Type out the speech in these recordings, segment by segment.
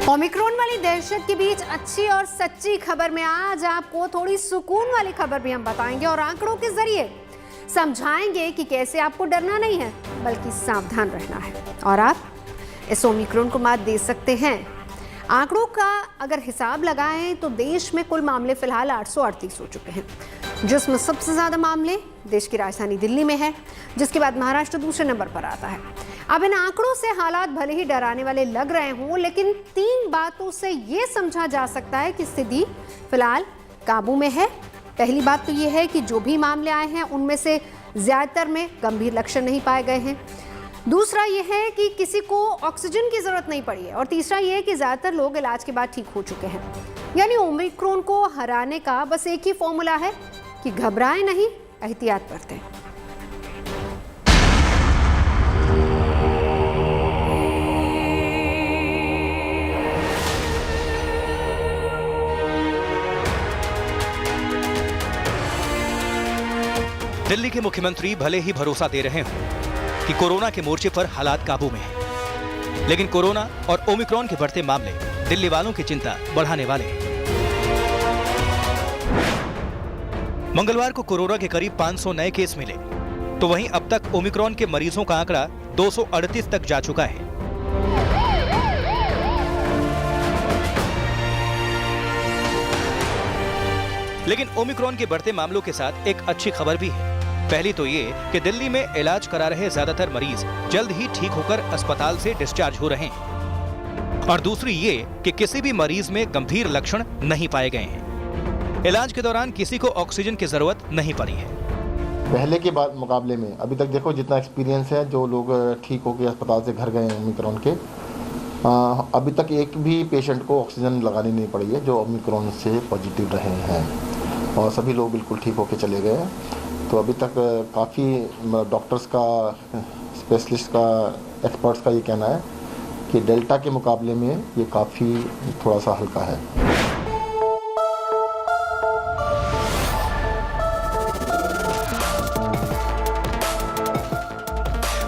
Omicron वाली दहशत के बीच अच्छी और सच्ची खबर में आज आपको थोड़ी सुकून वाली खबर भी हम बताएंगे और आंकड़ों के जरिए समझाएंगे कि कैसे आपको डरना नहीं है बल्कि सावधान रहना है और आप इस ओमिक्रॉन को मात दे सकते हैं। आंकड़ों का अगर हिसाब लगाएं तो देश में कुल मामले फिलहाल 838 हो चुके हैं, जिसमें सबसे ज्यादा मामले देश की राजधानी दिल्ली में है, जिसके बाद महाराष्ट्र दूसरे नंबर पर आता है। अब इन आंकड़ों से हालात भले ही डराने वाले लग रहे हों, लेकिन 3 बातों से ये समझा जा सकता है कि स्थिति फिलहाल काबू में है। पहली बात तो ये है कि जो भी मामले आए हैं उनमें से ज्यादातर में गंभीर लक्षण नहीं पाए गए हैं। दूसरा ये है कि किसी को ऑक्सीजन की जरूरत नहीं पड़ी है और तीसरा ये है कि ज्यादातर लोग इलाज के बाद ठीक हो चुके हैं। यानी ओमिक्रॉन को हराने का बस एक ही फॉर्मूला है कि घबराएं नहीं, एहतियात बरतें। दिल्ली के मुख्यमंत्री भले ही भरोसा दे रहे हों कि कोरोना के मोर्चे पर हालात काबू में हैं, लेकिन कोरोना और ओमिक्रॉन के बढ़ते मामले दिल्ली वालों की चिंता बढ़ाने वाले हैं। मंगलवार को कोरोना के करीब 500 नए केस मिले, तो वहीं अब तक ओमिक्रॉन के मरीजों का आंकड़ा 238 तक जा चुका है। लेकिन ओमिक्रॉन के बढ़ते मामलों के साथ एक अच्छी खबर भी है। पहली तो ये कि दिल्ली में इलाज करा रहे ज्यादातर मरीज जल्द ही ठीक होकर अस्पताल से डिस्चार्ज हो रहे हैं और दूसरी ये कि किसी भी मरीज में गंभीर लक्षण नहीं पाए गए हैं। इलाज के दौरान किसी को ऑक्सीजन की जरूरत नहीं पड़ी है। पहले के बाद मुकाबले में अभी तक देखो जितना एक्सपीरियंस है, जो लोग ठीक होकर अस्पताल से घर गए हैं ओमिक्रॉन के, अभी तक एक भी पेशेंट को ऑक्सीजन लगानी नहीं पड़ी है जो ओमिक्रॉन से पॉजिटिव रहे हैं और सभी लोग बिल्कुल ठीक होकर चले गए हैं। तो अभी तक काफ़ी डॉक्टर्स का, स्पेशलिस्ट का, एक्सपर्ट्स का ये कहना है कि डेल्टा के मुकाबले में ये काफ़ी थोड़ा सा हल्का है।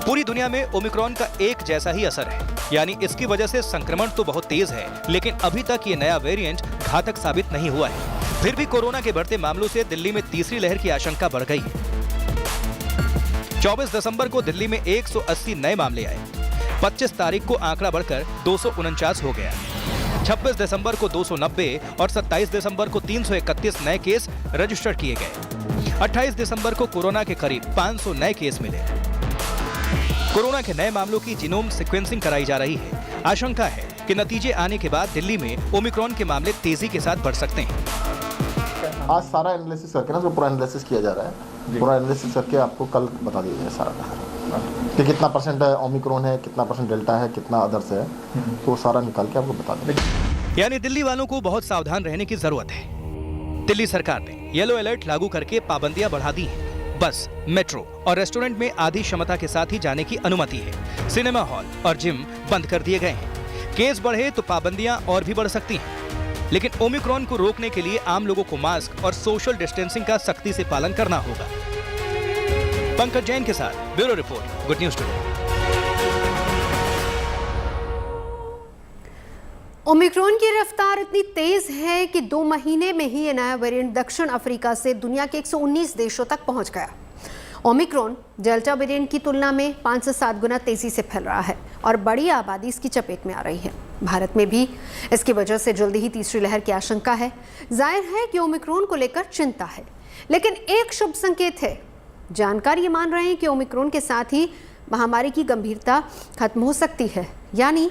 पूरी दुनिया में ओमिक्रॉन का एक जैसा ही असर है, यानी इसकी वजह से संक्रमण तो बहुत तेज है, लेकिन अभी तक ये नया वेरिएंट घातक साबित नहीं हुआ है। फिर भी कोरोना के बढ़ते मामलों से दिल्ली में तीसरी लहर की आशंका बढ़ गई है। 24 दिसंबर को दिल्ली में 180 नए मामले आए। 25 तारीख को आंकड़ा बढ़कर 249 हो गया। 26 दिसंबर को 290 और 27 दिसंबर को 331 नए केस रजिस्टर किए गए। 28 दिसंबर को कोरोना के करीब 500 नए केस मिले। कोरोना के नए मामलों की जीनोम सीक्वेंसिंग कराई जा रही है। आशंका है कि नतीजे आने के बाद दिल्ली में ओमिक्रॉन के मामले तेजी के साथ बढ़ सकते हैं। आज सारा एनालिसिस करके ना, पूरा एनालिसिस किया जा रहा है। पूरा एनालिसिस करके आपको कल बता दिया जाए सारा कि कितना परसेंट ओमिक्रॉन है, कितना परसेंट डेल्टा है, कितना अदर्स है, तो सारा निकाल के आपको बता देंगे। यानी दिल्ली वालों को बहुत सावधान रहने की जरूरत है। दिल्ली सरकार ने येलो अलर्ट लागू करके पाबंदियां बढ़ा दी हैं। बस, मेट्रो और रेस्टोरेंट में आधी क्षमता के साथ ही जाने की अनुमति है। सिनेमा हॉल और जिम बंद कर दिए गए हैं। केस बढ़े तो पाबंदियां और भी बढ़ सकती हैं। लेकिन ओमिक्रॉन को रोकने के लिए आम लोगों को मास्क और सोशल डिस्टेंसिंग का सख्ती से पालन करना होगा। पंकज जैन के साथ bureau report, good news today. Omicron की रफ्तार इतनी तेज है कि 2 महीने में ही ये नया वेरिएंट दक्षिण अफ्रीका से दुनिया के 119 देशों तक पहुंच गया। ओमिक्रॉन डेल्टा वेरिएंट की तुलना में 5 से 7 गुना तेजी से फैल रहा है और बड़ी आबादी इसकी चपेट में आ रही है। भारत में भी इसकी वजह से जल्दी ही तीसरी लहर की आशंका है। जाहिर है कि ओमिक्रॉन को लेकर चिंता है, लेकिन एक शुभ संकेत है। जानकार ये मान रहे हैं कि ओमिक्रॉन के साथ ही महामारी की गंभीरता खत्म हो सकती है, यानी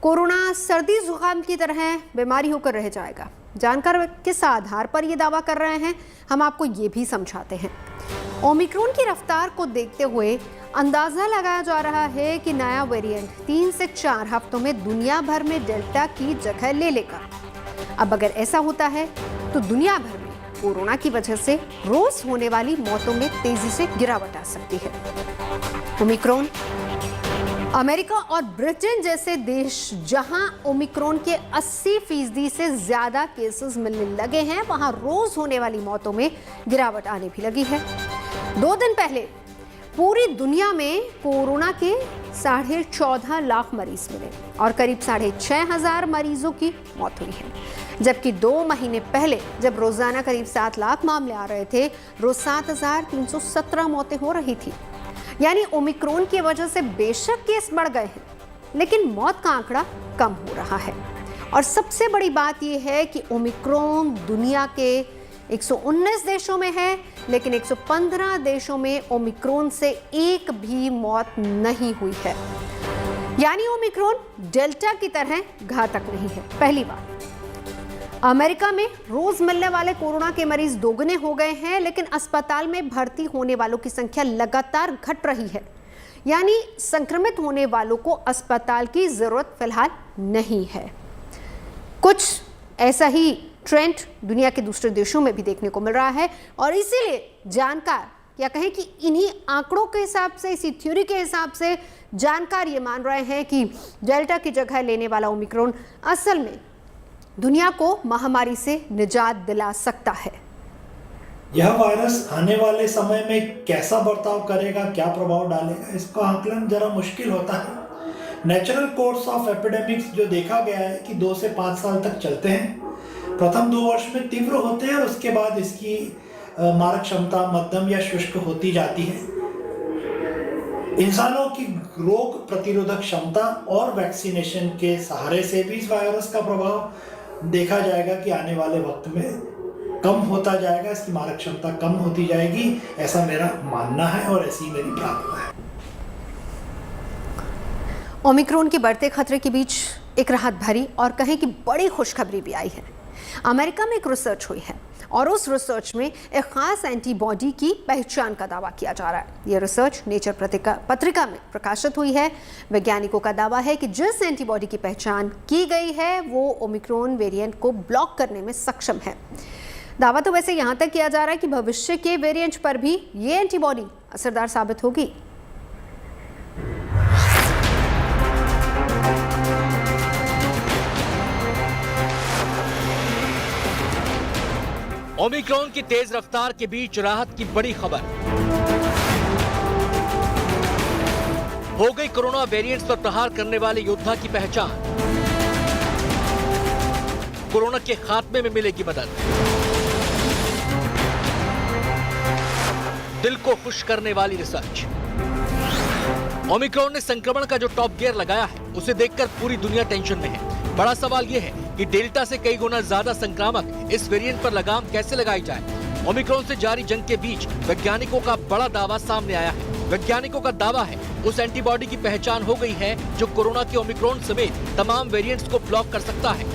कोरोना सर्दी जुकाम की तरह बीमारी होकर रह जाएगा। जानकार किस आधार पर यह दावा कर रहे हैं, हम आपको ये भी समझाते हैं। ओमिक्रॉन की रफ्तार को देखते हुए अंदाजा लगाया जा रहा है कि नया वेरिएंट 3 से 4 हफ्तों में दुनिया भर में डेल्टा की जगह ले लेगा। अब अगर ऐसा होता है तो दुनिया भर में कोरोना की वजह से रोज होने वाली मौतों में तेजी से गिरावट आ सकती है। ओमिक्रॉन अमेरिका और ब्रिटेन जैसे देश जहां ओमिक्रॉन के 80% से ज्यादा केसेस मिलने लगे हैं, वहां रोज होने वाली मौतों में गिरावट आने भी लगी है। 2 दिन पहले पूरी दुनिया में कोरोना के 14.5 लाख मरीज मिले और करीब 6,500 मरीजों की मौत हुई है, जबकि 2 महीने पहले जब रोजाना करीब 7 लाख मामले आ रहे थे, रोज 7,317 मौतें हो रही थी। यानी ओमिक्रॉन की वजह से बेशक केस बढ़ गए हैं, लेकिन मौत का आंकड़ा कम हो रहा है। और सबसे बड़ी बात यह है कि ओमिक्रॉन दुनिया के 119 देशों में है, लेकिन 115 देशों में ओमिक्रॉन से एक भी मौत नहीं हुई है। यानी ओमिक्रॉन डेल्टा की तरह घातक नहीं है। पहली बात, अमेरिका में रोज मिलने वाले कोरोना के मरीज दोगुने हो गए हैं, लेकिन अस्पताल में भर्ती होने वालों की संख्या लगातार घट रही है। यानी संक्रमित होने वालों को अस्पताल की जरूरत फिलहाल नहीं है। कुछ ऐसा ही ट्रेंड दुनिया के दूसरे देशों में भी देखने को मिल रहा है और इसीलिए जानकार या कहें कि इन्हीं आंकड़ों के हिसाब से, इसी थ्योरी के हिसाब से जानकार ये मान रहे हैं कि डेल्टा की जगह लेने वाला ओमिक्रॉन असल में दुनिया को महामारी से निजात दिला सकता है। यह वायरस आने वाले समय में कैसा बर्ताव करेगा, क्या प्रभाव डालेगा, इसका आकलन जरा मुश्किल होता है। नेचुरल कोर्स ऑफ एपिडेमिक्स जो देखा गया है कि 2 से 5 साल तक चलते हैं। प्रथम 2 वर्ष में तीव्र होते हैं और उसके बाद इसकी मारक क्षमता मध्यम या शुष्क होती जाती है। इंसानों की रोग प्रतिरोधक क्षमता और वैक्सीनेशन के सहारे से भी इस वायरस का प्रभाव देखा जाएगा कि आने वाले वक्त में कम होता जाएगा, इसकी मारक क्षमता कम होती जाएगी, ऐसा मेरा मानना है और ऐसी मेरी प्रार्थना है। ओमिक्रॉन के बढ़ते खतरे के बीच एक राहत भरी और कहें कि बड़ी खुशखबरी भी आई है। अमेरिका में एक रिसर्च हुई है और उस रिसर्च में एक खास एंटीबॉडी की पहचान का दावा किया जा रहा है। यह रिसर्च नेचर पत्रिका में प्रकाशित हुई है। वैज्ञानिकों का दावा है कि जिस एंटीबॉडी की पहचान की गई है वो ओमिक्रॉन वेरिएंट को ब्लॉक करने में सक्षम है। दावा तो वैसे यहाँ तक किया जा रहा है कि भविष्य के वेरिएंट पर भी ये एंटीबॉडी असरदार साबित होगी। ओमिक्रॉन की तेज रफ्तार के बीच राहत की बड़ी खबर। हो गई कोरोना वेरिएंट्स पर प्रहार करने वाले योद्धा की पहचान। कोरोना के खात्मे में मिलेगी मदद। दिल को खुश करने वाली रिसर्च। ओमिक्रॉन ने संक्रमण का जो टॉप गियर लगाया है, उसे देखकर पूरी दुनिया टेंशन में है। बड़ा सवाल यह है कि डेल्टा से कई गुना ज्यादा संक्रामक इस वेरिएंट पर लगाम कैसे लगाई जाए। ओमिक्रॉन से जारी जंग के बीच वैज्ञानिकों का बड़ा दावा सामने आया है। वैज्ञानिकों का दावा है उस एंटीबॉडी की पहचान हो गई है जो कोरोना के ओमिक्रॉन समेत तमाम वेरिएंट्स को ब्लॉक कर सकता है।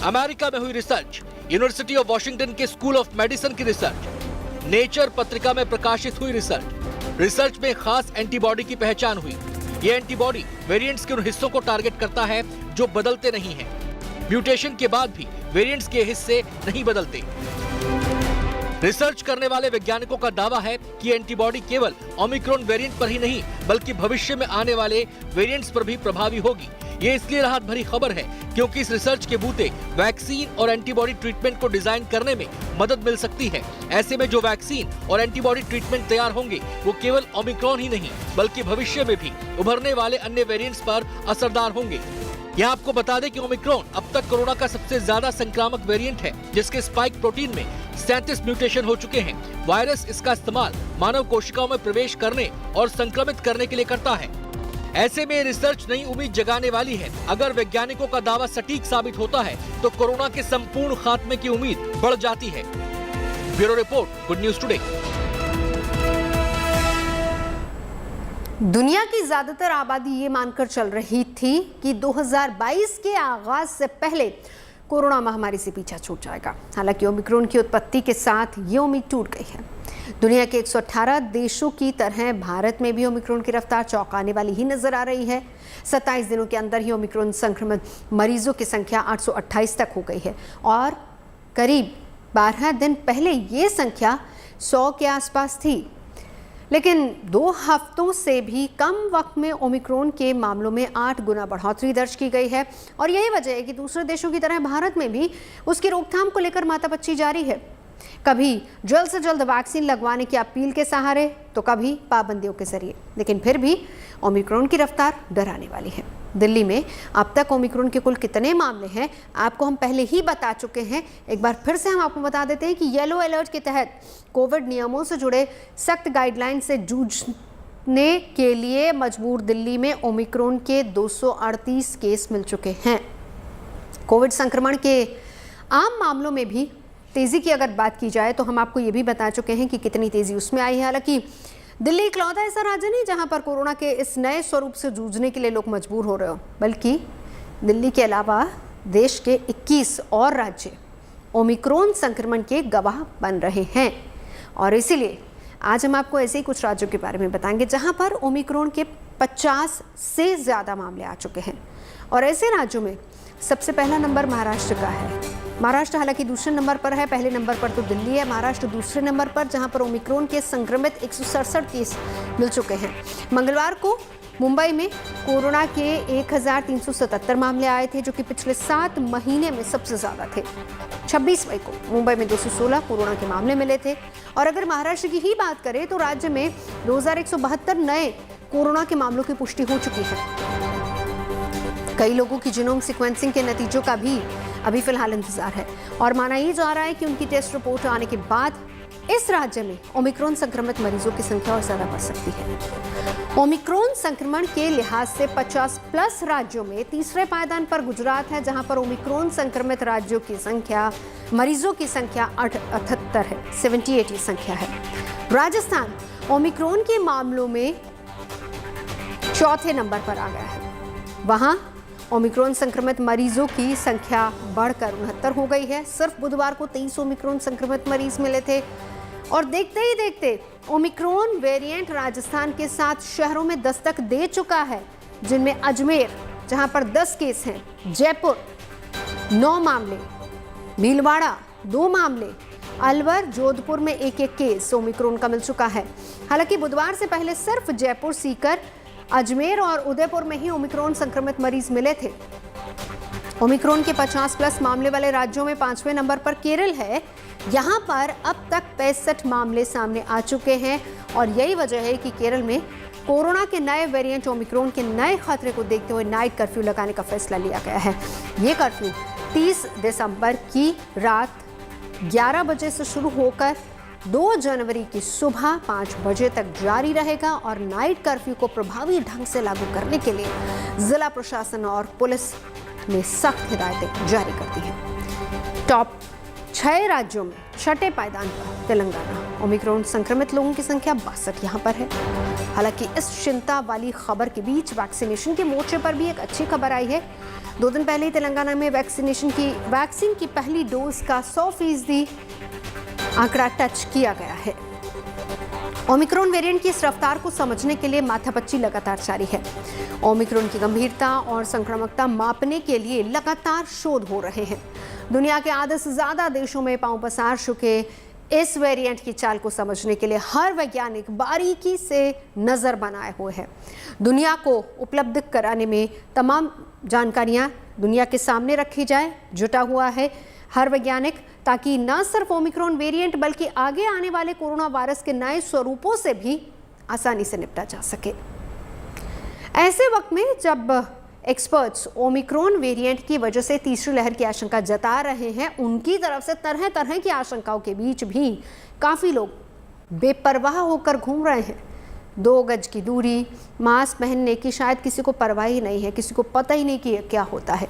अमेरिका में हुई रिसर्च, यूनिवर्सिटी ऑफ वॉशिंगटन के स्कूल ऑफ मेडिसिन की रिसर्च, नेचर पत्रिका में प्रकाशित हुई रिसर्च में खास एंटीबॉडी की पहचान हुई। यह एंटीबॉडी वेरिएंट्स के उन हिस्सों को टारगेट करता है जो बदलते नहीं हैं। म्यूटेशन के बाद भी वेरिएंट्स के हिस्से नहीं बदलते। रिसर्च करने वाले वैज्ञानिकों का दावा है कि एंटीबॉडी केवल ओमिक्रॉन वेरिएंट पर ही नहीं बल्कि भविष्य में आने वाले वेरिएंट्स पर भी प्रभावी होगी। ये इसलिए राहत भरी खबर है क्योंकि इस रिसर्च के बूते वैक्सीन और एंटीबॉडी ट्रीटमेंट को डिजाइन करने में मदद मिल सकती है। ऐसे में जो वैक्सीन और एंटीबॉडी ट्रीटमेंट तैयार होंगे वो केवल ओमिक्रॉन ही नहीं बल्कि भविष्य में भी उभरने वाले अन्य वेरिएंट्स पर असरदार होंगे। यहाँ आपको बता दें कि ओमिक्रॉन अब तक कोरोना का सबसे ज्यादा संक्रामक वेरिएंट है, जिसके स्पाइक प्रोटीन में 37 म्यूटेशन हो चुके हैं। वायरस इसका इस्तेमाल मानव कोशिकाओं में प्रवेश करने और संक्रमित करने के लिए करता है। ऐसे में रिसर्च नई उम्मीद जगाने वाली है। अगर वैज्ञानिकों का दावा सटीक साबित होता है तो कोरोना के संपूर्ण खात्मे की उम्मीद बढ़ जाती है। Bureau report, good news today. दुनिया की ज्यादातर आबादी ये मानकर चल रही थी कि 2022 के आगाज से पहले कोरोना महामारी से पीछा छूट जाएगा। हालांकि ओमिक्रॉन की उत्पत्ति के साथ ये उम्मीद टूट गई है। दुनिया के 118 देशों की तरह भारत में भी ओमिक्रॉन की रफ्तार चौंकाने वाली ही नजर आ रही है। 27 दिनों के अंदर ही ओमिक्रॉन संक्रमित मरीजों की संख्या 828 तक हो गई है और करीब 12 दिन पहले ये संख्या 100 के आसपास थी। लेकिन 2 हफ्तों से भी कम वक्त में ओमिक्रॉन के मामलों में 8 गुना बढ़ोतरी दर्ज की गई है और यही वजह है कि दूसरे देशों की तरह भारत में भी उसकी रोकथाम को लेकर मातापच्ची जारी है। कभी जल्द से जल्द वैक्सीन लगवाने की अपील के सहारे तो कभी पाबंदियों के जरिए, लेकिन फिर भी ओमिक्रॉन की रफ्तार डराने वाली है। दिल्ली में अब तक ओमिक्रॉन के कुल कितने मामले हैं आपको हम पहले ही बता चुके हैं। एक बार फिर से हम आपको बता देते हैं कि येलो अलर्ट के तहत कोविड नियमों से जुड़े सख्त गाइडलाइन से जूझने के लिए मजबूर दिल्ली में ओमिक्रॉन के 238 केस मिल चुके हैं। कोविड संक्रमण के आम मामलों में भी तेजी की अगर बात की जाए तो हम आपको ये भी बता चुके हैं कि कितनी तेजी उसमें आई है। हालांकि दिल्ली इकलौता ऐसा राज्य नहीं जहां पर कोरोना के इस नए स्वरूप से जूझने के लिए लोग मजबूर हो रहे हो, बल्कि दिल्ली के अलावा देश के 21 और राज्य ओमिक्रॉन संक्रमण के गवाह बन रहे हैं। और इसीलिए आज हम आपको ऐसे ही कुछ राज्यों के बारे में बताएंगे जहां पर ओमिक्रॉन के 50 से ज़्यादा मामले आ चुके हैं। और ऐसे राज्यों में सबसे पहला नंबर महाराष्ट्र का है। महाराष्ट्र हालांकि दूसरे नंबर पर है, पहले नंबर पर तो दिल्ली है, महाराष्ट्र दूसरे नंबर पर जहां पर ओमिक्रॉन के संक्रमित 167 केस मिल चुके हैं। मंगलवार को मुंबई में कोरोना के 1377 मामले आए थे, जो कि पिछले 7 महीने में सबसे ज़्यादा थे। 26 मई को मुंबई में 216 कोरोना के मामले मिले थे। और अगर महाराष्ट्र की ही बात करें तो राज्य में 2172 नए कोरोना के मामलों की पुष्टि हो चुकी है। कई लोगों की जीनोम सीक्वेंसिंग के नतीजों का भी अभी फिलहाल इंतजार है और माना ये जा रहा है कि उनकी टेस्ट रिपोर्ट आने के बाद इस राज्य में ओमिक्रॉन संक्रमित मरीजों की संख्या और ज्यादा बढ़ सकती है। ओमिक्रॉन संक्रमण के लिहाज से 50+ राज्यों में तीसरे पायदान पर गुजरात है, जहां पर ओमिक्रॉन संक्रमित राज्यों की संख्या मरीजों की संख्या 78 है, 78 संख्या है। राजस्थान ओमिक्रॉन के मामलों में चौथे नंबर पर आ गया है। वहां ओमिक्रॉन संक्रमित मरीजों की संख्या बढ़कर 69 हो गई है। सिर्फ बुधवार को 23 ओमिक्रॉन संक्रमित मरीज मिले थे और देखते ही देखते ओमिक्रॉन वेरिएंट राजस्थान के 7 शहरों में दस्तक दे चुका है, जिनमें अजमेर जहां पर 10 केस हैं, जयपुर 9 मामले, भीलवाड़ा 2 मामले, अलवर जोधपुर में 1-1 केस ओमिक्रॉन का मिल चुका है। हालांकि बुधवार से पहले सिर्फ जयपुर, सीकर, अजमेर और उदयपुर में ही ओमिक्रॉन संक्रमित मरीज मिले थे। ओमिक्रॉन के 50+ मामले वाले राज्यों में 5वें नंबर पर केरल है। यहां पर अब तक 65 मामले सामने आ चुके हैं और यही वजह है कि केरल में कोरोना के नए वेरिएंट ओमिक्रॉन के नए खतरे को देखते हुए नाइट कर्फ्यू लगाने का फैसला लिया गया है। ये कर्फ्यू 30 दिसंबर की रात 11 बजे से शुरू होकर 2 जनवरी की सुबह 5 बजे तक जारी रहेगा और नाइट कर्फ्यू को प्रभावी ढंग से लागू करने के लिए जिला प्रशासन और पुलिस ने सख्त हिदायतें जारी कर दी हैं। टॉप 6 राज्यों में छठे पायदान पर तेलंगाना। ओमिक्रॉन संक्रमित लोगों की संख्या 62 यहाँ पर है। हालांकि इस चिंता वाली खबर के बीच वैक्सीनेशन के मोर्चे पर भी एक अच्छी खबर आई है। 2 दिन पहले तेलंगाना में वैक्सीन की पहली डोज का 100% आंकड़ा टच किया गया है। ओमिक्रॉन वेरिएंट की इस रफ्तार को समझने के लिए माथापच्ची लगातार जारी है। ओमिक्रॉन की गंभीरता और संक्रामकता मापने के लिए लगातार शोध हो रहे हैं। दुनिया के आधे से ज्यादा देशों में पांव पसार चुके इस वेरिएंट की चाल को समझने के लिए हर वैज्ञानिक बारीकी से नजर बनाए हुए है। दुनिया को उपलब्ध कराने में तमाम जानकारियां दुनिया के सामने रखी जाए जुटा हुआ है हर वैज्ञानिक, ताकि न सिर्फ ओमिक्रॉन वेरिएंट बल्कि आगे आने वाले कोरोना वायरस के नए स्वरूपों से भी आसानी से निपटा जा सके। ऐसे वक्त में जब एक्सपर्ट्स ओमिक्रॉन वेरिएंट की वजह से तीसरी लहर की आशंका जता रहे हैं, उनकी तरफ से तरह तरह की आशंकाओं के बीच भी काफ़ी लोग बेपरवाह होकर घूम रहे हैं। 2 गज की दूरी, मास्क पहनने की शायद किसी को परवाह ही नहीं है, किसी को पता ही नहीं कि क्या होता है।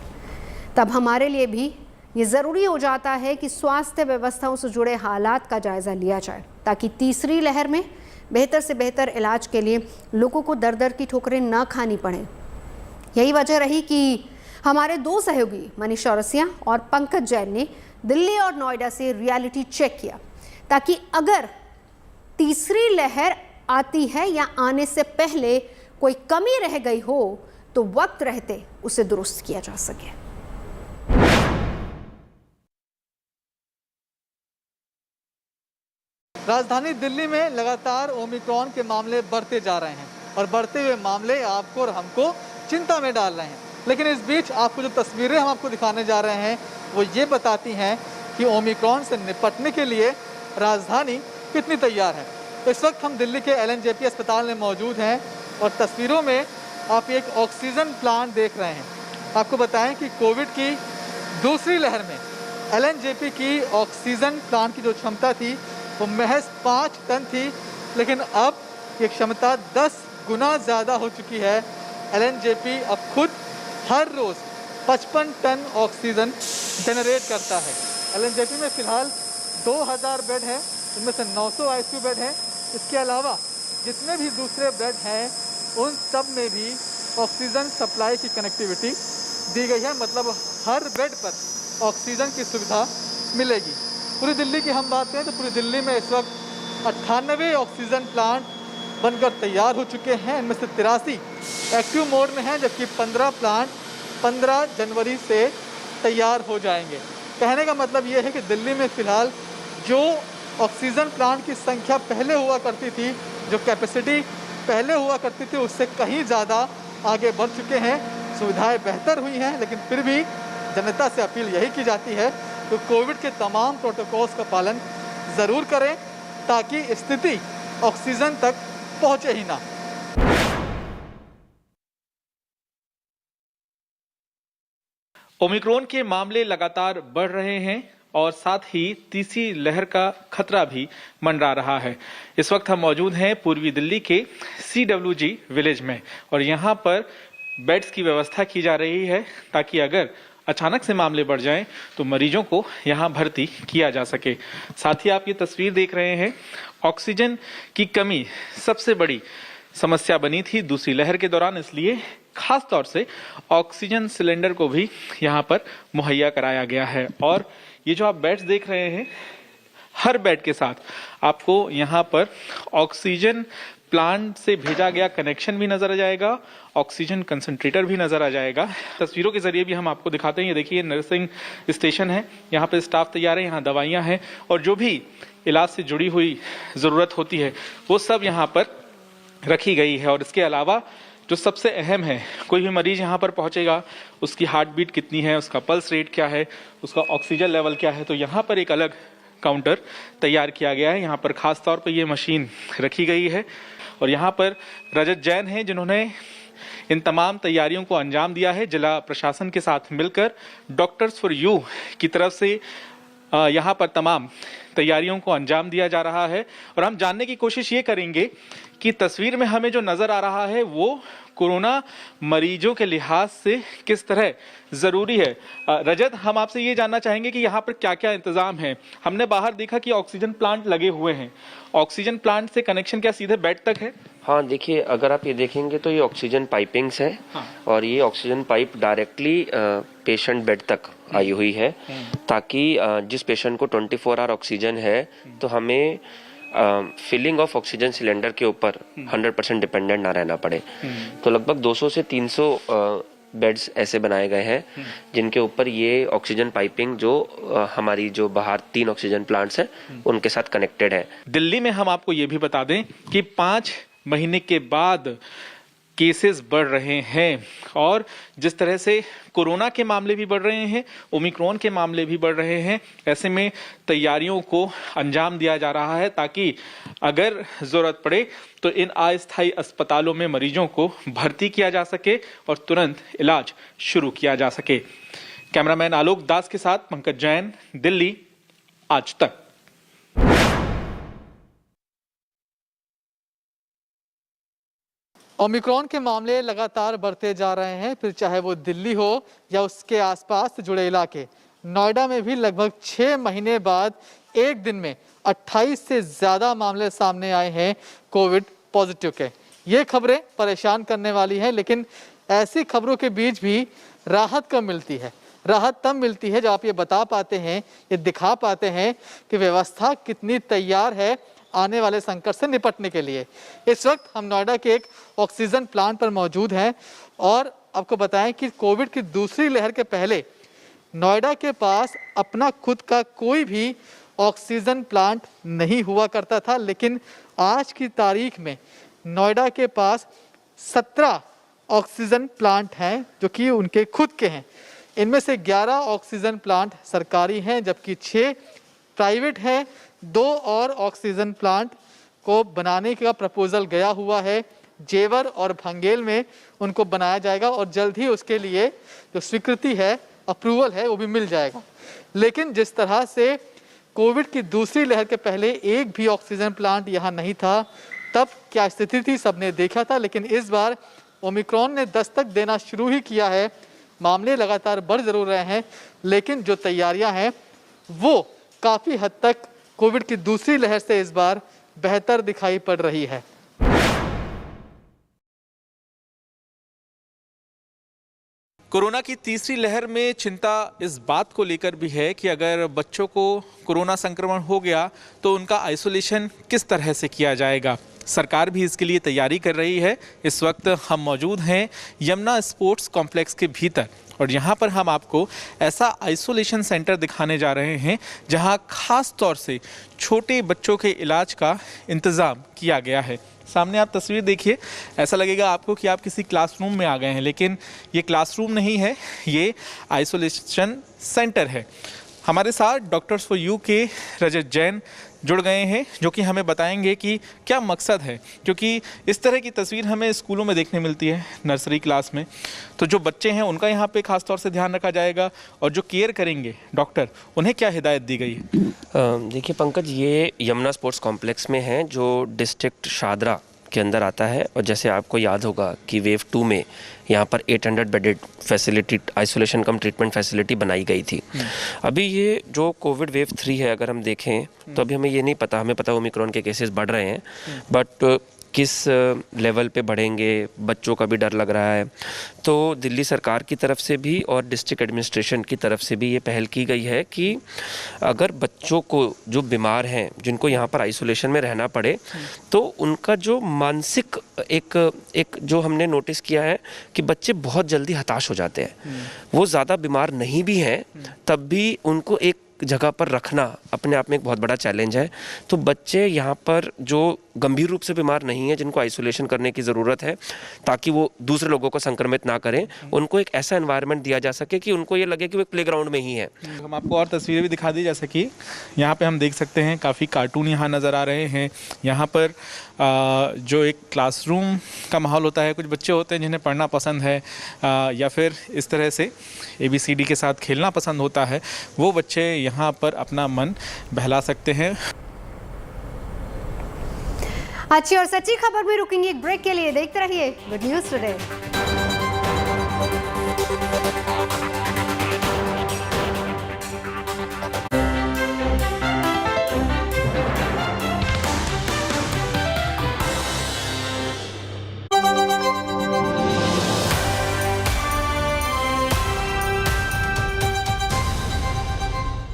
तब हमारे लिए भी ये ज़रूरी हो जाता है कि स्वास्थ्य व्यवस्थाओं से जुड़े हालात का जायज़ा लिया जाए, ताकि तीसरी लहर में बेहतर से बेहतर इलाज के लिए लोगों को दर दर की ठोकरें न खानी पड़े। यही वजह रही कि हमारे 2 सहयोगी मनीष चौरसिया और पंकज जैन ने दिल्ली और नोएडा से रियलिटी चेक किया, ताकि अगर तीसरी लहर आती है या आने से पहले कोई कमी रह गई हो तो वक्त रहते उसे दुरुस्त किया जा सके। राजधानी दिल्ली में लगातार ओमिक्रॉन के मामले बढ़ते जा रहे हैं और बढ़ते हुए मामले आपको और हमको चिंता में डाल रहे हैं। लेकिन इस बीच आपको जो तस्वीरें हम आपको दिखाने जा रहे हैं वो ये बताती हैं कि ओमिक्रॉन से निपटने के लिए राजधानी कितनी तैयार है। तो इस वक्त हम दिल्ली के LNJP अस्पताल में मौजूद हैं और तस्वीरों में आप एक ऑक्सीजन प्लांट देख रहे हैं। आपको बताएं कि कोविड की दूसरी लहर में LNJP की ऑक्सीजन प्लांट की जो क्षमता थी वो महज 5 टन थी, लेकिन अब ये क्षमता 10 गुना ज़्यादा हो चुकी है। LNJP अब खुद हर रोज़ 55 टन ऑक्सीजन जनरेट करता है। LNJP में फ़िलहाल 2000 बेड हैं, इनमें से 900 ICU बेड हैं। इसके अलावा जितने भी दूसरे बेड हैं उन सब में भी ऑक्सीजन सप्लाई की कनेक्टिविटी दी गई है, मतलब हर बेड पर ऑक्सीजन की सुविधा मिलेगी। पूरी दिल्ली की हम बात करें तो पूरी दिल्ली में इस वक्त 98 ऑक्सीजन प्लांट बनकर तैयार हो चुके हैं। इनमें से 83 एक्टिव मोड में हैं, जबकि 15 प्लांट 15 जनवरी से तैयार हो जाएंगे। कहने का मतलब ये है कि दिल्ली में फ़िलहाल जो ऑक्सीजन प्लांट की संख्या पहले हुआ करती थी, जो कैपेसिटी पहले हुआ करती थी, उससे कहीं ज़्यादा आगे बढ़ चुके हैं। सुविधाएं बेहतर हुई हैं, लेकिन फिर भी जनता से अपील यही की जाती है तो कोविड के तमाम प्रोटोकॉल्स का पालन ज़रूर करें ताकि स्थिति ऑक्सीजन तक पहुँचे ही ना। ओमिक्रॉन के मामले लगातार बढ़ रहे हैं और साथ ही तीसरी लहर का खतरा भी मंडरा रहा है। इस वक्त हम मौजूद हैं पूर्वी दिल्ली के CWG विलेज में और यहाँ पर बेड्स की व्यवस्था की जा रही है ताकि अगर अचानक से मामले बढ़ जाएं तो मरीजों को यहाँ भर्ती किया जा सके। साथ ही आप ये तस्वीर देख रहे हैं, ऑक्सीजन की कमी सबसे बड़ी समस्या बनी थी दूसरी लहर के दौरान, इसलिए खास तौर से ऑक्सीजन सिलेंडर को भी यहाँ पर मुहैया कराया गया है। और ये जो आप बेड्स देख रहे हैं, हर बेड के साथ आपको यहाँ पर ऑक्सीजन प्लांट से भेजा गया कनेक्शन भी नजर आ जाएगा, ऑक्सीजन कंसंट्रेटर भी नजर आ जाएगा। तस्वीरों के जरिए भी हम आपको दिखाते हैं। ये देखिए नर्सिंग स्टेशन है, यहाँ पे स्टाफ तैयार है, यहाँ दवाइयाँ हैं और जो भी इलाज से जुड़ी हुई ज़रूरत होती है वो सब यहाँ पर रखी गई है। और इसके अलावा जो सबसे अहम है, कोई भी मरीज यहाँ पर पहुँचेगा, उसकी हार्ट बीट कितनी है, उसका पल्स रेट क्या है, उसका ऑक्सीजन लेवल क्या है, तो यहाँ पर एक अलग काउंटर तैयार किया गया है। यहाँ पर खास तौर पर ये मशीन रखी गई है और यहाँ पर रजत जैन हैं जिन्होंने इन तमाम तैयारियों को अंजाम दिया है। जिला प्रशासन के साथ मिलकर डॉक्टर्स फॉर यू की तरफ से यहाँ पर तमाम तैयारियों को अंजाम दिया जा रहा है। और हम जानने की कोशिश ये करेंगे कि तस्वीर में हमें जो नज़र आ रहा है वो कोरोना मरीजों के लिहाज से किस तरह ज़रूरी है। रजत, हम आपसे ये जानना चाहेंगे कि यहाँ पर क्या क्या इंतज़ाम है। हमने बाहर देखा कि ऑक्सीजन प्लांट लगे हुए हैं, ऑक्सीजन प्लांट से कनेक्शन क्या सीधे बेड तक है? हाँ, देखिए, अगर आप ये देखेंगे तो ये ऑक्सीजन पाइपिंग्स है। हाँ। और ये oxygen pipe directly patient bed तक आई हुई है ताकि जिस पेशेंट को 24 आवर ऑक्सीजन है तो हमें फिलिंग ऑफ ऑक्सीजन सिलेंडर के ऊपर 100% डिपेंडेंट ना रहना पड़े। तो लगभग 200 से 300 बेड्स ऐसे बनाए गए हैं जिनके ऊपर ये ऑक्सीजन पाइपिंग जो हमारी जो बाहर 3 ऑक्सीजन प्लांट्स हैं उनके साथ कनेक्टेड है। दिल्ली में हम आपको ये भी बता दें कि 5 महीने के बाद केसेस बढ़ रहे हैं और जिस तरह से कोरोना के मामले भी बढ़ रहे हैं, ओमिक्रॉन के मामले भी बढ़ रहे हैं, ऐसे में तैयारियों को अंजाम दिया जा रहा है ताकि अगर ज़रूरत पड़े तो इन अस्थायी अस्पतालों में मरीजों को भर्ती किया जा सके और तुरंत इलाज शुरू किया जा सके। कैमरामैन आलोक दास के साथ पंकज जैन, दिल्ली, आज तक। ओमिक्रॉन के मामले लगातार बढ़ते जा रहे हैं, फिर चाहे वो दिल्ली हो या उसके आसपास से जुड़े इलाके। नोएडा में भी लगभग 6 महीने बाद एक दिन में 28 से ज़्यादा मामले सामने आए हैं कोविड पॉजिटिव के। ये खबरें परेशान करने वाली हैं, लेकिन ऐसी खबरों के बीच भी राहत कब मिलती है? राहत तब मिलती है जब आप ये बता पाते हैं, ये दिखा पाते हैं कि व्यवस्था कितनी तैयार है आने वाले संकट से निपटने के लिए। इस वक्त हम नोएडा के एक ऑक्सीजन प्लांट पर मौजूद हैं और आपको बताएं कि कोविड की दूसरी लहर के पहले नोएडा के पास अपना खुद का कोई भी ऑक्सीजन प्लांट नहीं हुआ करता था, लेकिन आज की तारीख में नोएडा के पास 17 ऑक्सीजन प्लांट हैं जो कि उनके खुद के हैं। इनमें से 11 ऑक्सीजन प्लांट सरकारी हैं जबकि 6 प्राइवेट हैं। 2 और ऑक्सीजन प्लांट को बनाने का प्रपोजल गया हुआ है, जेवर और भंगेल में उनको बनाया जाएगा और जल्द ही उसके लिए जो स्वीकृति है, अप्रूवल है, वो भी मिल जाएगा। लेकिन जिस तरह से कोविड की दूसरी लहर के पहले एक भी ऑक्सीजन प्लांट यहाँ नहीं था, तब क्या स्थिति थी सबने देखा था। लेकिन इस बार ओमिक्रॉन ने दस्तक देना शुरू ही किया है। मामले लगातार बढ़ जरूर रहे हैं, लेकिन जो तैयारियां हैं वो काफ़ी हद तक कोविड की दूसरी लहर से इस बार बेहतर दिखाई पड़ रही है। कोरोना की तीसरी लहर में चिंता इस बात को लेकर भी है कि अगर बच्चों को कोरोना संक्रमण हो गया तो उनका आइसोलेशन किस तरह से किया जाएगा। सरकार भी इसके लिए तैयारी कर रही है। इस वक्त हम मौजूद हैं यमुना स्पोर्ट्स कॉम्प्लेक्स के भीतर और यहाँ पर हम आपको ऐसा आइसोलेशन सेंटर दिखाने जा रहे हैं जहाँ खास तौर से छोटे बच्चों के इलाज का इंतज़ाम किया गया है। सामने आप तस्वीर देखिए, ऐसा लगेगा आपको कि आप किसी क्लासरूम में आ गए हैं, लेकिन ये क्लासरूम नहीं है, ये आइसोलेशन सेंटर है। हमारे साथ डॉक्टर्स फॉर यू के रजत जैन जुड़ गए हैं जो कि हमें बताएंगे कि क्या मकसद है, क्योंकि इस तरह की तस्वीर हमें स्कूलों में देखने मिलती है, नर्सरी क्लास में। तो जो बच्चे हैं उनका यहाँ पे खास तौर से ध्यान रखा जाएगा और जो केयर करेंगे डॉक्टर, उन्हें क्या हिदायत दी गई है? देखिए पंकज, ये यमुना स्पोर्ट्स कॉम्प्लेक्स में है जो डिस्ट्रिक्ट शादरा के अंदर आता है। और जैसे आपको याद होगा कि वेव 2 में यहाँ पर 800 बेडेड फैसिलिटी, आइसोलेशन कम ट्रीटमेंट फैसिलिटी बनाई गई थी। अभी ये जो कोविड वेव 3 है, अगर हम देखें तो अभी हमें ये नहीं पता, हमें पता ओमिक्रॉन के केसेस बढ़ रहे हैं, बट किस लेवल पे बढ़ेंगे, बच्चों का भी डर लग रहा है। तो दिल्ली सरकार की तरफ से भी और डिस्ट्रिक्ट एडमिनिस्ट्रेशन की तरफ से भी ये पहल की गई है कि अगर बच्चों को जो बीमार हैं, जिनको यहाँ पर आइसोलेशन में रहना पड़े, तो उनका जो मानसिक एक जो हमने नोटिस किया है कि बच्चे बहुत जल्दी हताश हो जाते हैं। वो ज़्यादा बीमार नहीं भी हैं तब भी उनको एक जगह पर रखना अपने आप में एक बहुत बड़ा चैलेंज है। तो बच्चे यहाँ पर जो गंभीर रूप से बीमार नहीं है, जिनको आइसोलेशन करने की ज़रूरत है ताकि वो दूसरे लोगों को संक्रमित ना करें, उनको एक ऐसा एनवायरनमेंट दिया जा सके कि उनको ये लगे कि वो एक प्लेग्राउंड में ही है। हम आपको और तस्वीरें भी दिखा दी, जैसे कि यहाँ पे हम देख सकते हैं काफ़ी कार्टून यहाँ नज़र आ रहे हैं। यहाँ पर जो एक क्लासरूम का माहौल होता है, कुछ बच्चे होते हैं जिन्हें पढ़ना पसंद है या फिर इस तरह से ABCD के साथ खेलना पसंद होता है, वो बच्चे यहाँ पर अपना मन बहला सकते हैं। अच्छी और सच्ची खबर में रुकेंगे एक ब्रेक के लिए। देखते रहिए गुड न्यूज़ टुडे।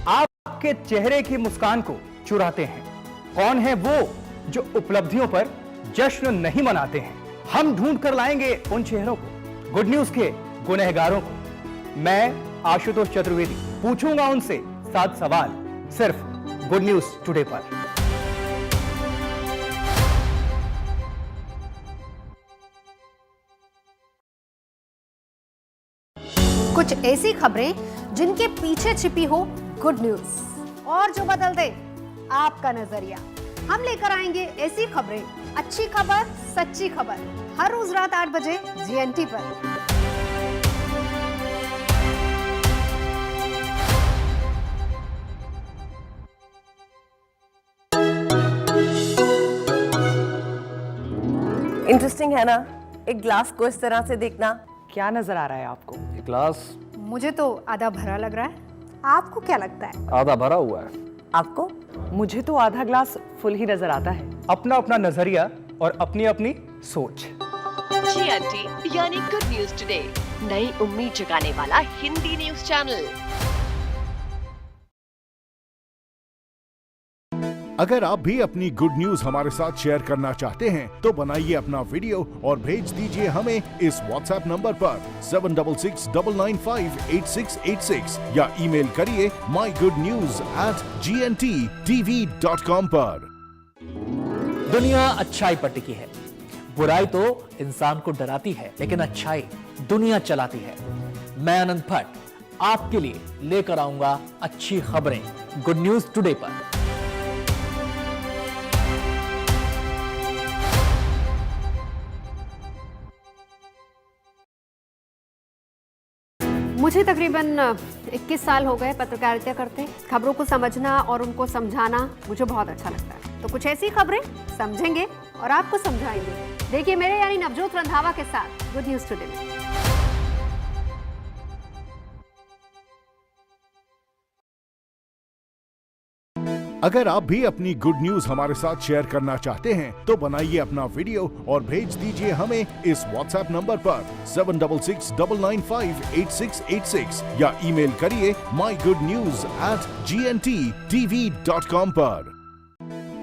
आपके चेहरे की मुस्कान को चुराते हैं। कौन है वो जो उपलब्धियों पर जश्न नहीं मनाते हैं? हम ढूंढ कर लाएंगे उन चेहरों को, गुड न्यूज के गुनहगारों को। मैं आशुतोष चतुर्वेदी पूछूंगा उनसे 7 सवाल, सिर्फ गुड न्यूज टुडे पर। कुछ ऐसी खबरें जिनके पीछे छिपी हो गुड न्यूज और जो बदल दे आपका नजरिया। हम लेकर आएंगे ऐसी खबरें, अच्छी खबर, सच्ची खबर, हर रोज रात 8 बजे GNT पर। इंटरेस्टिंग है ना, एक ग्लास को इस तरह से देखना। क्या नजर आ रहा है आपको? ग्लास मुझे तो आधा भरा लग रहा है, आपको क्या लगता है? आधा भरा हुआ है। आपको? मुझे तो आधा ग्लास फुल ही नजर आता है। अपना अपना नजरिया और अपनी अपनी सोच। GNT यानी गुड न्यूज टुडे, नई उम्मीद जगाने वाला हिंदी न्यूज चैनल। अगर आप भी अपनी गुड न्यूज हमारे साथ शेयर करना चाहते हैं तो बनाइए अपना वीडियो और भेज दीजिए हमें इस व्हाट्सएप नंबर पर 7669958686 या ईमेल करिए mygoodnews@gntv.com पर। दुनिया अच्छाई पर टिकी है। बुराई तो इंसान को डराती है, लेकिन अच्छाई दुनिया चलाती है। मैं अनंत भट्ट आपके लिए लेकर आऊंगा अच्छी खबरें गुड न्यूज टुडे पर। मुझे तकरीबन 21 साल हो गए पत्रकारिता करते। खबरों को समझना और उनको समझाना मुझे बहुत अच्छा लगता है। तो कुछ ऐसी खबरें समझेंगे और आपको समझाएंगे। देखिए मेरे यानी नवजोत रंधावा के साथ गुड न्यूज टुडे में। अगर आप भी अपनी गुड न्यूज हमारे साथ शेयर करना चाहते हैं तो बनाइए अपना वीडियो और भेज दीजिए हमें इस व्हाट्सएप नंबर पर 7669958686 या ईमेल करिए mygoodnews@gntv.com पर।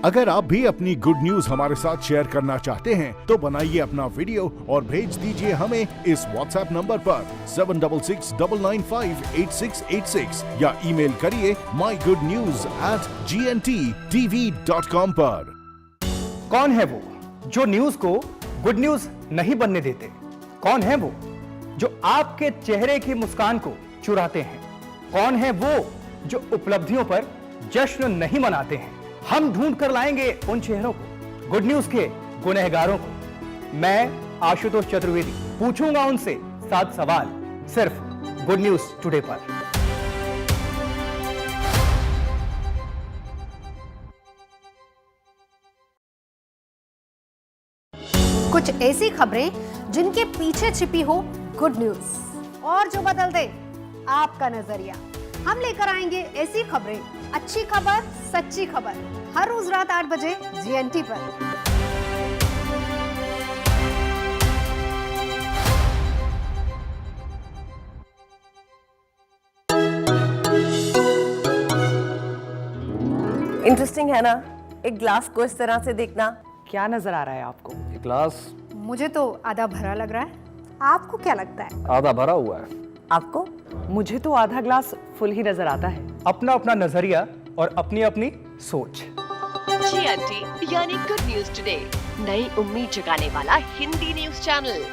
अगर आप भी अपनी गुड न्यूज हमारे साथ शेयर करना चाहते हैं तो बनाइए अपना वीडियो और भेज दीजिए हमें इस व्हाट्सएप नंबर पर 7669958686 या ईमेल करिए mygoodnews@gntv.com पर। कौन है वो जो न्यूज को गुड न्यूज नहीं बनने देते? कौन है वो जो आपके चेहरे की मुस्कान को चुराते हैं? कौन है वो जो उपलब्धियों पर जश्न नहीं मनाते हैं? हम ढूंढ कर लाएंगे उन चेहरों को, गुड न्यूज के गुनहगारों को। मैं आशुतोष चतुर्वेदी पूछूंगा उनसे 7 सवाल सिर्फ गुड न्यूज टुडे पर। कुछ ऐसी खबरें जिनके पीछे छिपी हो गुड न्यूज और जो बदल दे आपका नजरिया। हम लेकर आएंगे ऐसी खबरें, अच्छी खबर, सच्ची खबर, हर रोज रात 8 बजे GNT पर। इंटरेस्टिंग है ना, एक ग्लास को इस तरह से देखना। क्या नजर आ रहा है आपको? ग्लास मुझे तो आधा भरा लग रहा है, आपको क्या लगता है? आधा भरा हुआ है। आपको? मुझे तो आधा ग्लास फुल ही नजर आता है। अपना अपना नजरिया और अपनी अपनी सोच। GNT यानी गुड न्यूज टुडे, नई उम्मीद जगाने वाला हिंदी न्यूज चैनल।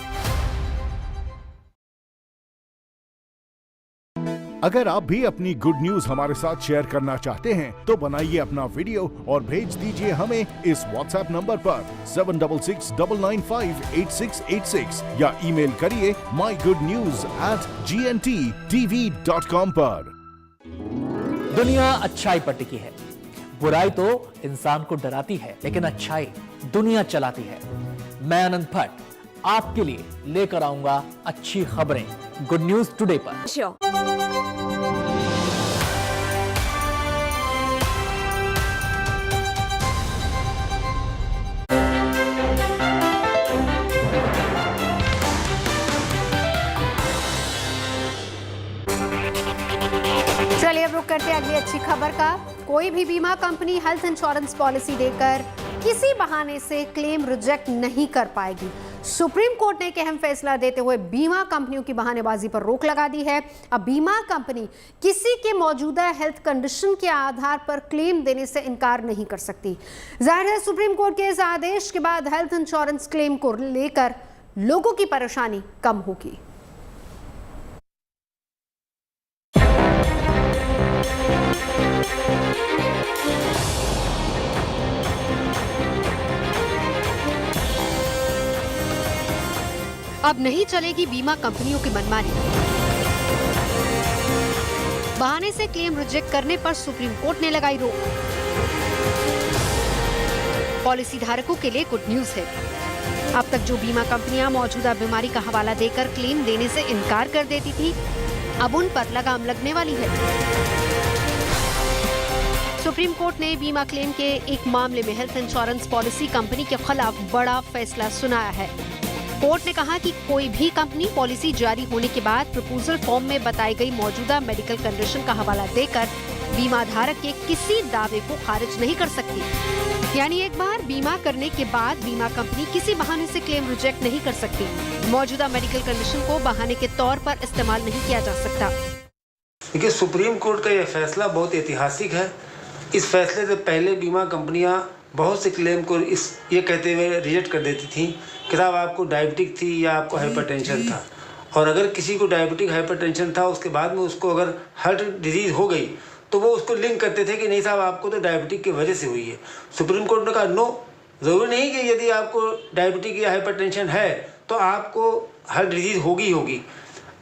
अगर आप भी अपनी गुड न्यूज हमारे साथ शेयर करना चाहते हैं तो बनाइए अपना वीडियो और भेज दीजिए हमें इस व्हाट्सएप नंबर पर 7669958686 या ईमेल करिए mygoodnews@gntv.com पर। दुनिया अच्छाई पर टिकी है। बुराई तो इंसान को डराती है, लेकिन अच्छाई दुनिया चलाती है। मैं अनंत भट्ट आपके लिए लेकर आऊंगा अच्छी खबरें गुड न्यूज टुडे पर। चलिए अब रुक करते हैं अगली अच्छी खबर का। कोई भी बीमा कंपनी हेल्थ इंश्योरेंस पॉलिसी देकर किसी बहाने से क्लेम रिजेक्ट नहीं कर पाएगी। सुप्रीम कोर्ट ने एक अहम फैसला देते हुए बीमा कंपनियों की बहानेबाजी पर रोक लगा दी है। अब बीमा कंपनी किसी के मौजूदा हेल्थ कंडीशन के आधार पर क्लेम देने से इनकार नहीं कर सकती। जाहिर है सुप्रीम कोर्ट के इस आदेश के बाद हेल्थ इंश्योरेंस क्लेम को लेकर लोगों की परेशानी कम होगी। अब नहीं चलेगी बीमा कंपनियों की मनमानी। बहाने से क्लेम रिजेक्ट करने पर सुप्रीम कोर्ट ने लगाई रोक। पॉलिसी धारकों के लिए गुड न्यूज है। अब तक जो बीमा कंपनियां मौजूदा बीमारी का हवाला देकर क्लेम देने से इनकार कर देती थी, अब उन पर लगाम लगने वाली है। सुप्रीम कोर्ट ने बीमा क्लेम के एक मामले में हेल्थ इंश्योरेंस पॉलिसी कंपनी के खिलाफ बड़ा फैसला सुनाया है। कोर्ट ने कहा कि कोई भी कंपनी पॉलिसी जारी होने के बाद प्रपोजल फॉर्म में बताई गई मौजूदा मेडिकल कंडीशन का हवाला देकर बीमा धारक के किसी दावे को खारिज नहीं कर सकती। यानी एक बार बीमा करने के बाद बीमा कंपनी किसी बहाने से क्लेम रिजेक्ट नहीं कर सकती। मौजूदा मेडिकल कंडीशन को बहाने के तौर पर इस्तेमाल नहीं किया जा सकता। देखिए, सुप्रीम कोर्ट का यह फैसला बहुत ऐतिहासिक है। इस फैसले से पहले बीमा कंपनियां बहुत से क्लेम को ये कहते हुए रिजेक्ट कर देती थी कि साहब आपको डायबिटिक थी या आपको हाइपरटेंशन था, और अगर किसी को डायबिटिक हाइपरटेंशन था उसके बाद में उसको अगर हार्ट डिजीज हो गई तो वो उसको लिंक करते थे कि नहीं साहब आपको तो डायबिटिक की वजह से हुई है। सुप्रीम कोर्ट ने कहा नो, ज़रूरी नहीं कि यदि आपको डायबिटिक या हाइपरटेंशन है तो आपको हार्ट डिजीज होगी।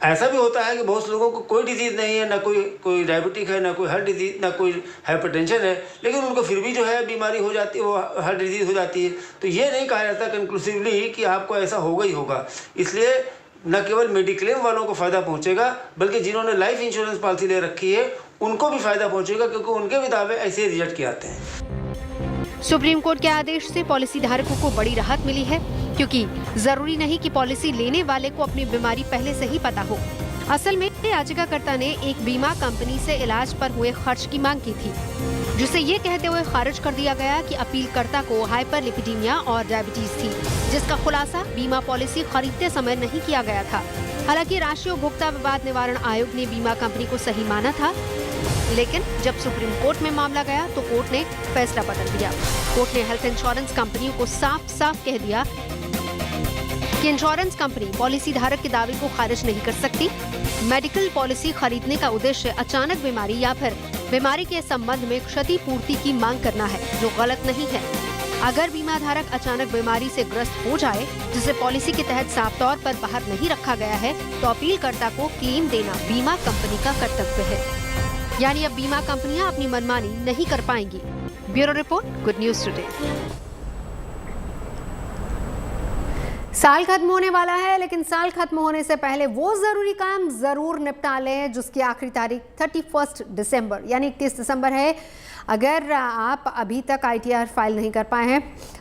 ऐसा भी होता है कि बहुत लोगों को कोई डिजीज़ नहीं है, ना कोई डायबिटिक है, ना कोई हार्ट डिजीज, ना कोई हाइपरटेंशन है, लेकिन उनको फिर भी जो है बीमारी हो जाती है, वो हार्ट डिजीज हो जाती है। तो ये नहीं कहा जाता कंक्लूसिवली कि आपको ऐसा होगा ही होगा। इसलिए न केवल मेडिक्लेम वालों को फ़ायदा पहुंचेगा, बल्कि जिन्होंने लाइफ इंश्योरेंस पॉलिसी ले रखी है उनको भी फ़ायदा पहुंचेगा, क्योंकि उनके भी दावे ऐसे रिजेक्ट किए आते हैं। सुप्रीम कोर्ट के आदेश से पॉलिसी धारकों को बड़ी राहत मिली है, क्योंकि जरूरी नहीं कि पॉलिसी लेने वाले को अपनी बीमारी पहले से ही पता हो। असल में याचिकाकर्ता ने एक बीमा कंपनी से इलाज पर हुए खर्च की मांग की थी, जिसे ये कहते हुए खारिज कर दिया गया कि अपीलकर्ता को हाइपरलिपिडीमिया और डायबिटीज थी, जिसका खुलासा बीमा पॉलिसी खरीदते समय नहीं किया गया था। हालांकि राष्ट्रीय उपभोक्ता विवाद निवारण आयोग ने बीमा कंपनी को सही माना था, लेकिन जब सुप्रीम कोर्ट में मामला गया तो कोर्ट ने फैसला बदल दिया। कोर्ट ने हेल्थ इंश्योरेंस कंपनियों को साफ साफ कह दिया कि इंश्योरेंस कंपनी पॉलिसी धारक के दावे को खारिज नहीं कर सकती। मेडिकल पॉलिसी खरीदने का उद्देश्य अचानक बीमारी या फिर बीमारी के संबंध में क्षतिपूर्ति की मांग करना है, जो गलत नहीं है। अगर बीमा धारक अचानक बीमारी से ग्रस्त हो जाए, जिसे पॉलिसी के तहत साफ तौर पर बाहर नहीं रखा गया है, तो अपीलकर्ता को क्लेम देना बीमा कंपनी का कर्तव्य है। यानी अब बीमा कंपनियां अपनी मनमानी नहीं कर पाएंगी। Bureau report, good news today. साल खत्म होने वाला है, लेकिन साल खत्म होने से पहले वो जरूरी काम जरूर निपटा लें जिसकी आखिरी तारीख 31 दिसंबर यानी 31 दिसंबर है। अगर आप अभी तक ITR फाइल नहीं कर पाए हैं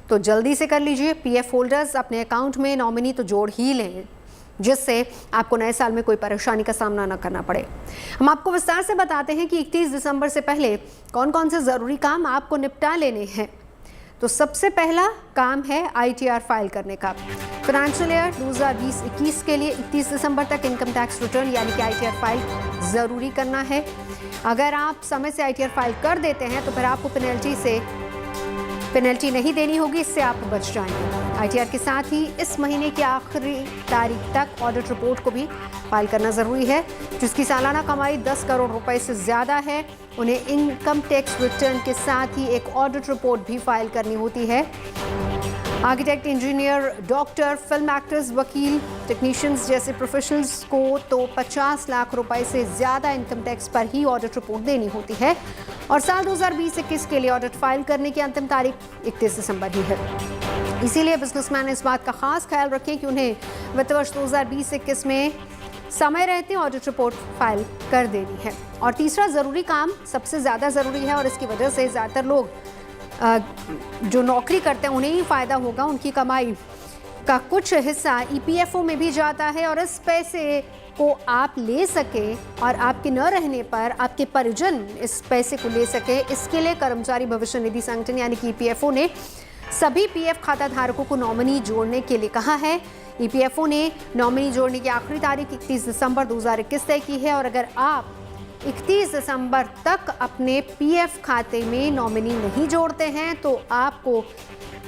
तो जल्दी से कर लीजिए। PF होल्डर्स अपने अकाउंट में नॉमिनी तो जोड़ ही लें, जिससे आपको नए साल में कोई परेशानी का सामना न करना पड़े। हम आपको विस्तार से बताते हैं कि 31 दिसंबर से पहले कौन कौन से ज़रूरी काम आपको निपटा लेने हैं। तो सबसे पहला काम है ITR फाइल करने का। फाइनेंशियल ईयर 2020-21 के लिए 31 दिसंबर तक इनकम टैक्स रिटर्न यानी कि ITR फाइल ज़रूरी करना है। अगर आप समय से ITR फाइल कर देते हैं तो फिर आपको पेनल्टी नहीं देनी होगी, इससे आप बच जाएंगे। ITR के साथ ही इस महीने की आखिरी तारीख तक ऑडिट रिपोर्ट को भी फाइल करना ज़रूरी है। जिसकी सालाना कमाई 10 करोड़ रुपए से ज़्यादा है, उन्हें इनकम टैक्स रिटर्न के साथ ही एक ऑडिट रिपोर्ट भी फाइल करनी होती है। Architect, engineer, doctor, film actors, वकील, टेक्नीशियंस जैसे प्रोफेशनल्स को तो 50 लाख रुपए से ज़्यादा इनकम टैक्स पर ही ऑडिट रिपोर्ट देनी होती है। और साल 2020-21 के लिए ऑडिट फाइल करने की अंतिम तारीख 31 दिसंबर ही है। इसीलिए बिजनेसमैन इस बात का खास ख्याल रखें कि उन्हें वित्त वर्ष 2020-21 में समय रहते ऑडिट रिपोर्ट फाइल कर देनी है। और तीसरा ज़रूरी काम सबसे ज़्यादा ज़रूरी है और इसकी वजह से ज़्यादातर लोग जो नौकरी करते हैं उन्हें ही फ़ायदा होगा। उनकी कमाई का कुछ हिस्सा EPFO में भी जाता है और इस पैसे को आप ले सके और आपके न रहने पर आपके परिजन इस पैसे को ले सके, इसके लिए कर्मचारी भविष्य निधि संगठन यानी कि EPFO ने सभी PF खाता धारकों को नॉमिनी जोड़ने के लिए कहा है। EPFO ने नॉमिनी जोड़ने की आखिरी तारीख 31 दिसंबर 2021 तय की है और अगर आप 31 दिसंबर तक अपने PF खाते में नॉमिनी नहीं जोड़ते हैं तो आपको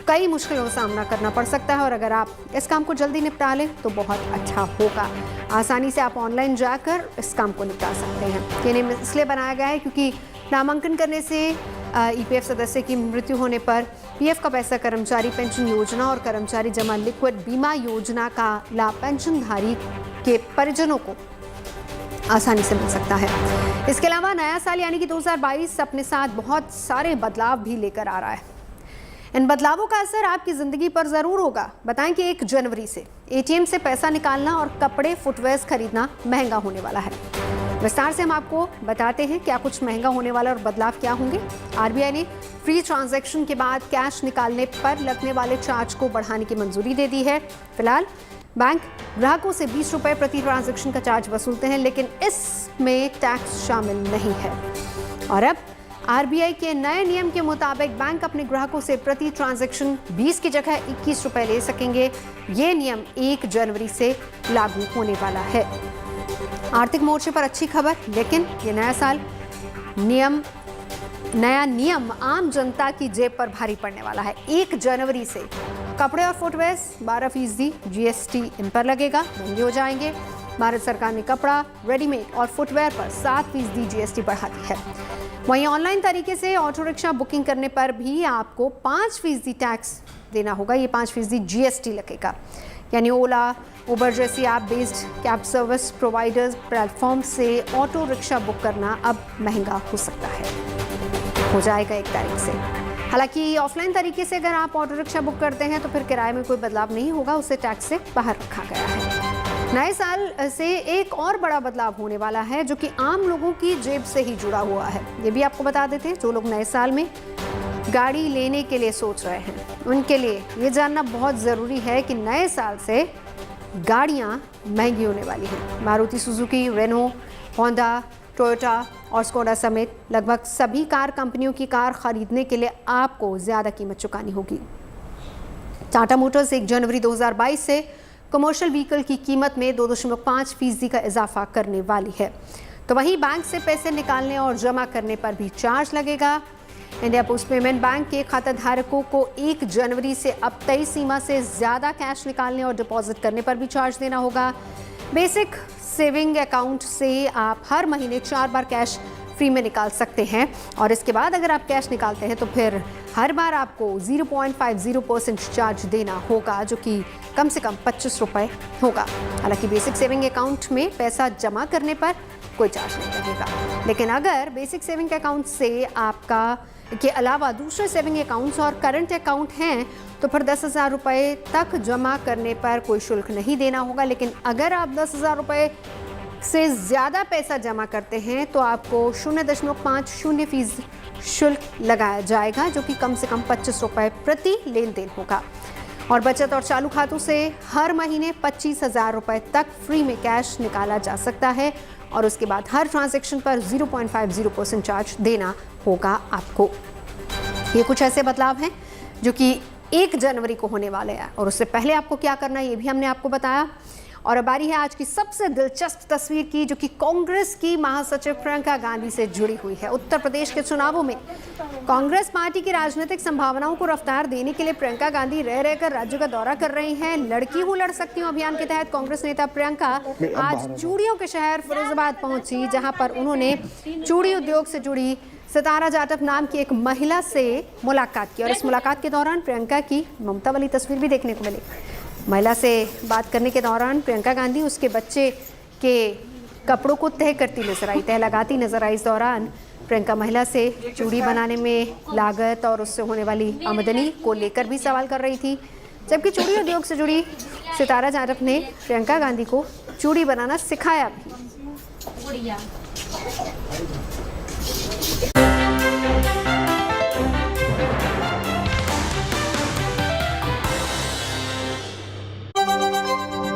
कई मुश्किलों का सामना करना पड़ सकता है। और अगर आप इस काम को जल्दी निपटा लें तो बहुत अच्छा होगा। आसानी से आप ऑनलाइन जाकर इस काम को निपटा सकते हैं। ये नियम इसलिए बनाया गया है क्योंकि नामांकन करने से EPF सदस्य की मृत्यु होने पर PF का पैसा कर्मचारी पेंशन योजना और कर्मचारी जमा लिक्विड बीमा योजना का लाभ पेंशनधारी के परिजनों को आसानी से मिल सकता है। इसके अलावा नया साल यानी कि 2022 अपने साथ बहुत सारे बदलाव भी लेकर आ रहा है। इन बदलावों का असर आपकी ज़िंदगी पर ज़रूर होगा। बताएं कि 1 जनवरी से ATM से पैसा निकालना और कपड़े, फुटवेयर्स खरीदना महंगा होने वाला है। विस्तार से हम आपको बताते हैं क्या कुछ महंगा होने वाला और बदलाव क्या होंगे। RBI ने फ्री ट्रांजैक्शन के बाद कैश निकालने पर लगने वाले चार्ज को बढ़ाने की मंजूरी दे दी है। फिलहाल बैंक ग्राहकों से 20 रुपये प्रति ट्रांजैक्शन का चार्ज वसूलते हैं, लेकिन इसमें टैक्स शामिल नहीं है। और अब आरबीआई के नए नियम के मुताबिक बैंक अपने ग्राहकों से प्रति ट्रांजैक्शन 20 की जगह 21 रुपए ले सकेंगे। ये नियम 1 जनवरी से लागू होने वाला है। आर्थिक मोर्चे पर अच्छी खबर, लेकिन ये नया नियम आम जनता की जेब पर भारी पड़ने वाला है। 1 जनवरी से कपड़े और फुटवेयर 12% जीएसटी इन पर लगेगा, महंगे हो जाएंगे। भारत सरकार ने कपड़ा, रेडीमेड और फुटवेयर पर 7% जीएसटी बढ़ा दी है। वहीं ऑनलाइन तरीके से ऑटो रिक्शा बुकिंग करने पर भी आपको 5% टैक्स देना होगा। ये 5% जीएसटी लगेगा। यानी ओला, उबर जैसी app based cab service providers platform से ऑटो रिक्शा बुक करना अब महंगा हो सकता है, हो जाएगा 1 तारीख से। हालांकि ऑफलाइन तरीके से अगर आप ऑटो रिक्शा बुक करते हैं तो फिर किराए में कोई बदलाव नहीं होगा, उसे टैक्स से बाहर रखा गया है। नए साल से एक और बड़ा बदलाव होने वाला है जो कि आम लोगों की जेब से ही जुड़ा हुआ है। ये भी आपको बता देते हैं, जो लोग नए साल में गाड़ी लेने के लिए सोच रहे हैं उनके लिए ये जानना बहुत ज़रूरी है कि नए साल से गाड़ियाँ महंगी होने वाली हैं। Maruti Suzuki, Renault, Honda, Toyota और स्कोडा समेत लगभग सभी कार कंपनियों की कार खरीदने के लिए आपको ज़्यादा कीमत चुकानी होगी। टाटा मोटर्स 1 जनवरी 2022 से कमर्शियल व्हीकल की कीमत में 2.5% का इजाफा करने वाली है। तो वहीं बैंक से पैसे निकालने और जमा करने पर भी चार्ज लगेगा। इंडिया पोस्ट पेमेंट बैंक के खाताधारकों को 1 जनवरी से अब तय सीमा से ज़्यादा कैश निकालने और डिपॉजिट करने पर भी चार्ज देना होगा। बेसिक सेविंग अकाउंट से आप हर महीने 4 बार कैश फ्री में निकाल सकते हैं और इसके बाद अगर आप कैश निकालते हैं तो फिर हर बार आपको 0.50% चार्ज देना होगा, जो कि कम से कम 25 रुपये होगा। हालांकि बेसिक सेविंग अकाउंट में पैसा जमा करने पर कोई चार्ज नहीं लगेगा, लेकिन अगर बेसिक सेविंग अकाउंट से आपका के अलावा दूसरे सेविंग अकाउंट्स और करंट अकाउंट हैं तो फिर 10,000 रुपये तक जमा करने पर कोई शुल्क नहीं देना होगा। लेकिन अगर आप 10,000 रुपये से ज़्यादा पैसा जमा करते हैं तो आपको 0.50% शुल्क लगाया जाएगा, जो कि कम से कम 25 रुपये प्रति लेन देन होगा। और बचत और चालू खातों से हर महीने 25,000 रुपये तक फ्री में कैश निकाला जा सकता है और उसके बाद हर ट्रांजैक्शन पर 0.50% चार्ज देना होगा आपको। ये कुछ ऐसे बदलाव हैं जो कि 1 जनवरी को होने वाले हैं और उससे पहले आपको क्या करना है ये भी हमने आपको बताया। और अब बारी है आज की सबसे दिलचस्प तस्वीर की, जो कि कांग्रेस की महासचिव प्रियंका गांधी से जुड़ी हुई है। उत्तर प्रदेश के चुनावों में कांग्रेस पार्टी की राजनीतिक संभावनाओं को रफ्तार देने के लिए प्रियंका गांधी रह रहकर राज्य का दौरा कर रही हैं। लड़की हूँ लड़ सकती हूँ अभियान के तहत कांग्रेस नेता प्रियंका आज चूड़ियों के शहर फिरोजाबाद पहुंची, जहां पर उन्होंने चूड़ी उद्योग से जुड़ी सितारा जाटव नाम की एक महिला से मुलाकात की और इस मुलाकात के दौरान प्रियंका की ममता वाली तस्वीर भी देखने को मिली। महिला से बात करने के दौरान प्रियंका गांधी उसके बच्चे के कपड़ों को तह करती नजर आई, तह लगाती नजर आई। इस दौरान प्रियंका महिला से चूड़ी बनाने में लागत और उससे होने वाली आमदनी को लेकर भी सवाल कर रही थी, जबकि चूड़ी उद्योग से जुड़ी सितारा जाटव ने प्रियंका गांधी को चूड़ी बनाना सिखाया भी।